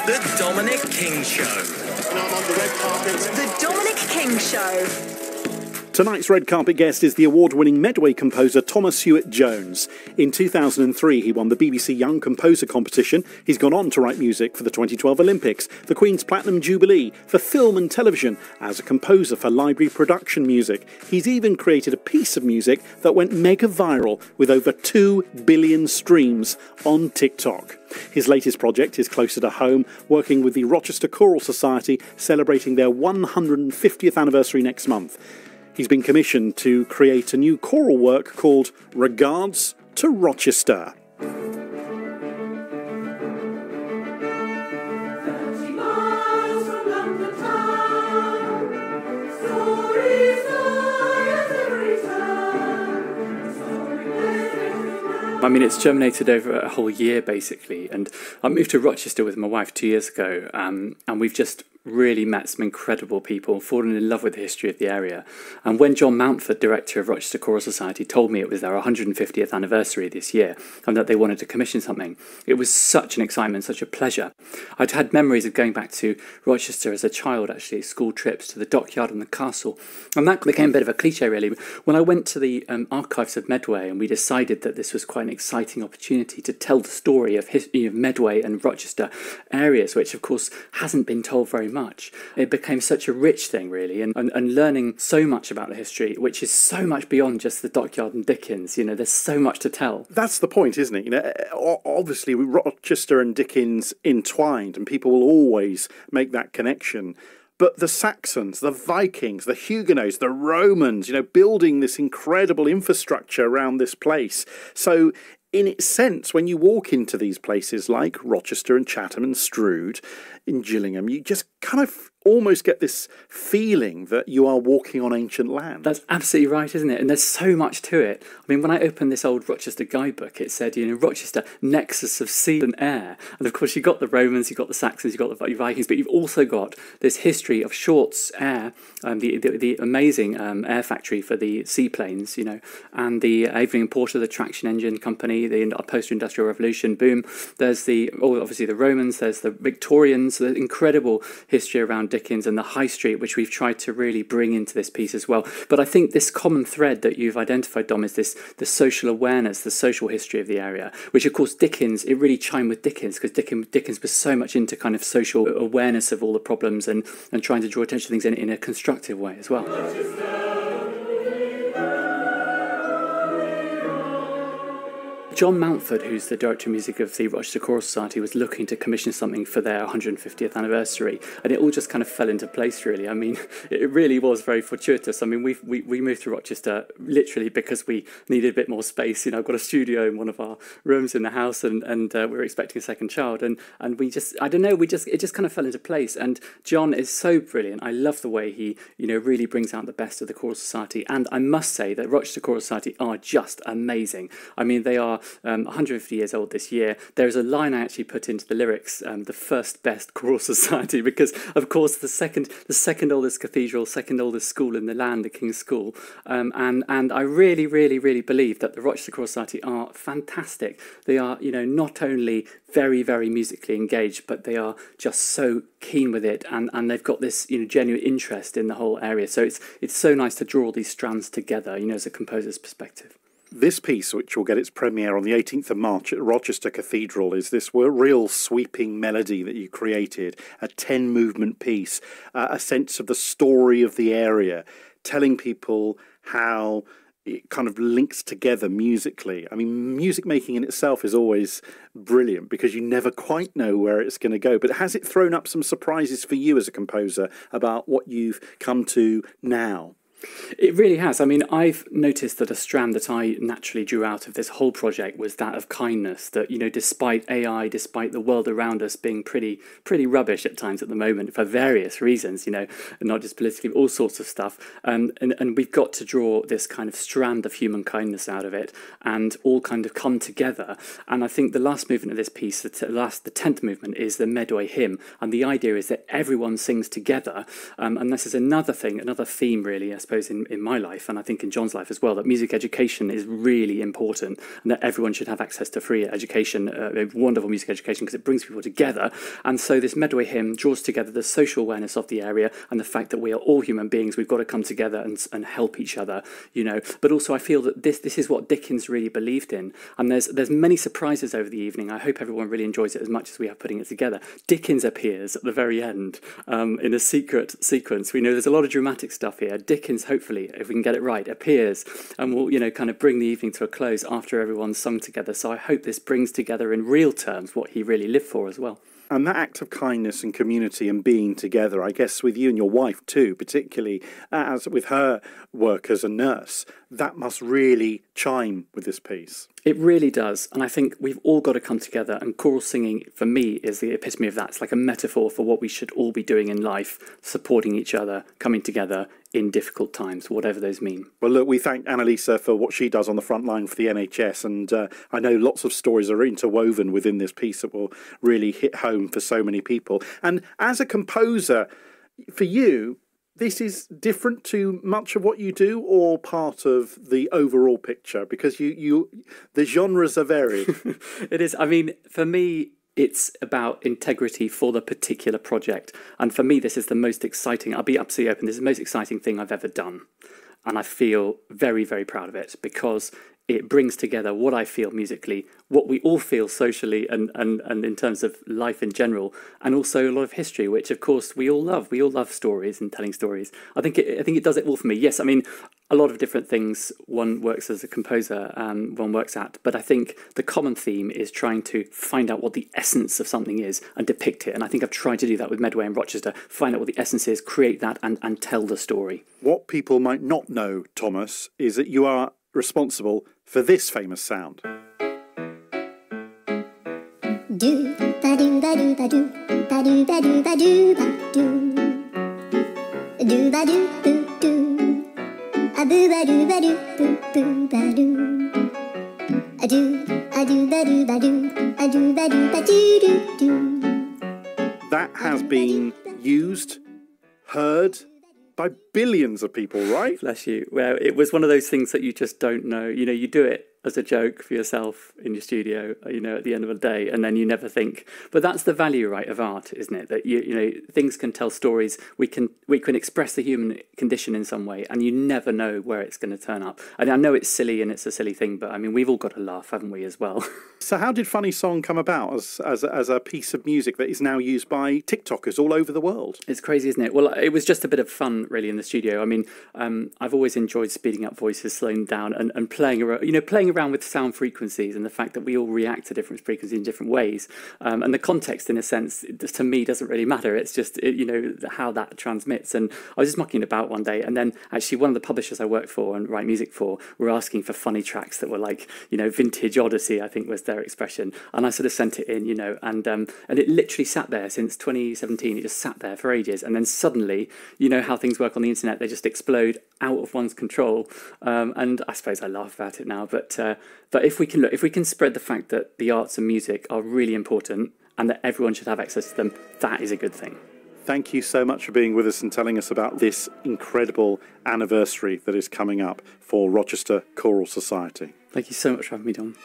The Dominic King Show. And I'm on the red carpet. The Dominic King Show. Tonight's red carpet guest is the award-winning Medway composer Thomas Hewitt-Jones. In 2003, he won the BBC Young Composer Competition. He's gone on to write music for the 2012 Olympics, the Queen's Platinum Jubilee, for film and television, as a composer for library production music. He's even created a piece of music that went mega viral with over 2 billion streams on TikTok. His latest project is closer to home, working with the Rochester Choral Society, celebrating their 150th anniversary next month. He's been commissioned to create a new choral work called Regards to Rochester. I mean, it's germinated over a whole year, basically. And I moved to Rochester with my wife 2 years ago, and we've just really met some incredible people, fallen in love with the history of the area. And when John Mountford, director of Rochester Choral Society, told me it was their 150th anniversary this year and that they wanted to commission something, it was such an excitement, such a pleasure. I'd had memories of going back to Rochester as a child, actually, school trips to the dockyard and the castle. And that became a bit of a cliche, really. When I went to the archives of Medway and we decided that this was quite an exciting opportunity to tell the story of Medway and Rochester areas, which, of course, hasn't been told very much. It became such a rich thing, really, and learning so much about the history, which is so much beyond just the dockyard and Dickens. You know, there's so much to tell. That's the point, isn't it? You know, obviously, Rochester and Dickens entwined, and people will always make that connection. But the Saxons, the Vikings, the Huguenots, the Romans, you know, building this incredible infrastructure around this place. So, in its sense, when you walk into these places like Rochester and Chatham and Strood in Gillingham, you just kind of almost get this feeling that you are walking on ancient land. That's absolutely right, isn't it? And there's so much to it. I mean, when I opened this old Rochester guidebook, it said, you know, Rochester, nexus of sea and air. And of course, you've got the Romans, you've got the Saxons, you've got the Vikings, but you've also got this history of Short's Air, the amazing air factory for the seaplanes, you know, and the Aveling Porter, the traction engine company, the post-industrial revolution boom. There's obviously the Romans, there's the Victorians, the incredible history around Dickens and the High Street, which we've tried to really bring into this piece as well. But I think this common thread that you've identified, Dom, is the social awareness, the social history of the area, which of course Dickens, it really chimed with Dickens, because Dickens was so much into kind of social awareness of all the problems and trying to draw attention to things in a constructive way as well. John Mountford, who's the director of music of the Rochester Choral Society, was looking to commission something for their 150th anniversary, and it all just kind of fell into place, really. I mean, it really was very fortuitous. I mean, we moved to Rochester literally because we needed a bit more space. You know, I've got a studio in one of our rooms in the house, and we were expecting a second child, and we just, I don't know, it just kind of fell into place. And John is so brilliant. I love the way he, you know, really brings out the best of the Choral Society, and I must say that Rochester Choral Society are just amazing. I mean, they are 150 years old this year. There's a line I actually put into the lyrics, the first best choral society, because of course the second oldest cathedral, second oldest school in the land, the King's School, and I really believe that the Rochester Choral Society are fantastic. They are, you know, not only very musically engaged, but they are just so keen with it, and they've got this, you know, genuine interest in the whole area. So it's so nice to draw all these strands together, you know, as a composer's perspective. This piece, which will get its premiere on the 18th of March at Rochester Cathedral, is this real sweeping melody that you created, a 10-movement piece, a sense of the story of the area, telling people how it kind of links together musically. I mean, music making in itself is always brilliant because you never quite know where it's going to go. But has it thrown up some surprises for you as a composer about what you've come to now? It really has. I mean, I've noticed that a strand that I naturally drew out of this whole project was that of kindness, that, you know, despite AI, despite the world around us being pretty rubbish at times at the moment for various reasons, you know, not just politically, but all sorts of stuff, and we've got to draw this kind of strand of human kindness out of it and all kind of come together. And I think the last movement of this piece, the 10th movement, is the Medway hymn, and the idea is that everyone sings together, and this is another thing, another theme really, I suppose, in my life, and I think in John's life as well, that music education is really important and that everyone should have access to free education, a wonderful music education, because it brings people together. And so this Medway hymn draws together the social awareness of the area and the fact that we are all human beings. We've got to come together and help each other, you know. But also I feel that this is what Dickens really believed in. And there's many surprises over the evening. I hope everyone really enjoys it as much as we are putting it together. Dickens appears at the very end in a secret sequence. We know there's a lot of dramatic stuff here. Dickens, hopefully, if we can get it right, appears and will, you know, kind of bring the evening to a close after everyone's sung together. So I hope this brings together in real terms what he really lived for as well. And that act of kindness and community and being together, I guess with you and your wife too, particularly as with her work as a nurse, that must really chime with this piece. It really does. And I think we've all got to come together, and choral singing for me is the epitome of that. It's like a metaphor for what we should all be doing in life, supporting each other, coming together in difficult times, whatever those mean. Well, look, we thank Annalisa for what she does on the front line for the NHS, and I know lots of stories are interwoven within this piece that will really hit home for so many people. And as a composer, for you, this is different to much of what you do, or part of the overall picture, because the genres are varied. It is. I mean, for me, it's about integrity for the particular project. And for me, this is the most exciting, I'll be absolutely open, this is the most exciting thing I've ever done. And I feel very, very proud of it, because it brings together what I feel musically, what we all feel socially and in terms of life in general, and also a lot of history, which of course we all love. We all love stories and telling stories. I think it does it all for me. Yes, I mean, a lot of different things one works as a composer, one works at, but I think the common theme is trying to find out what the essence of something is and depict it. And I think I've tried to do that with Medway and Rochester, find out what the essence is, create that and tell the story. What people might not know, Thomas, is that you are responsible for this famous sound. Do ba do ba do ba do ba do ba do ba do ba do ba do boo do a boo ba do ba do boo boo ba do a do ba do ba do a do ba do ba do do do. That has been used, heard by billions of people, right? Bless you. Well, it was one of those things that you just don't know. You know, you do it as a joke for yourself in your studio, you know, at the end of the day, and then you never think. But that's the value, right, of art, isn't it? That you know, things can tell stories. We can express the human condition in some way, and you never know where it's going to turn up. And I know it's silly and it's a silly thing, but I mean, we've all got to laugh, haven't we, as well? So how did Funny Song come about as a piece of music that is now used by TikTokers all over the world? It's crazy, isn't it? Well, it was just a bit of fun, really, in the studio. I mean, I've always enjoyed speeding up voices, slowing down, and playing around with sound frequencies and the fact that we all react to different frequencies in different ways. And the context, in a sense, to me, doesn't really matter. It's just, you know, how that transmits. And I was just mucking about one day, and then actually one of the publishers I work for and write music for were asking for funny tracks that were like, you know, vintage Odyssey, I think was their expression. And I sort of sent it in, you know, and it literally sat there since 2017. It just sat there for ages. And then suddenly, you know how things work on the internet, they just explode out of one's control. And I suppose I laugh about it now, but if we can spread the fact that the arts and music are really important and that everyone should have access to them, that is a good thing. Thank you so much for being with us and telling us about this incredible anniversary that is coming up for Rochester Choral Society. Thank you so much for having me, Dom.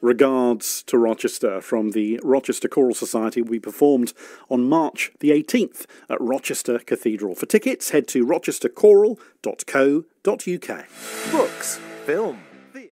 Regards to Rochester from the Rochester Choral Society. We performed on March the 18th at Rochester Cathedral. For tickets, head to rochesterchoral.co.uk. Books, film,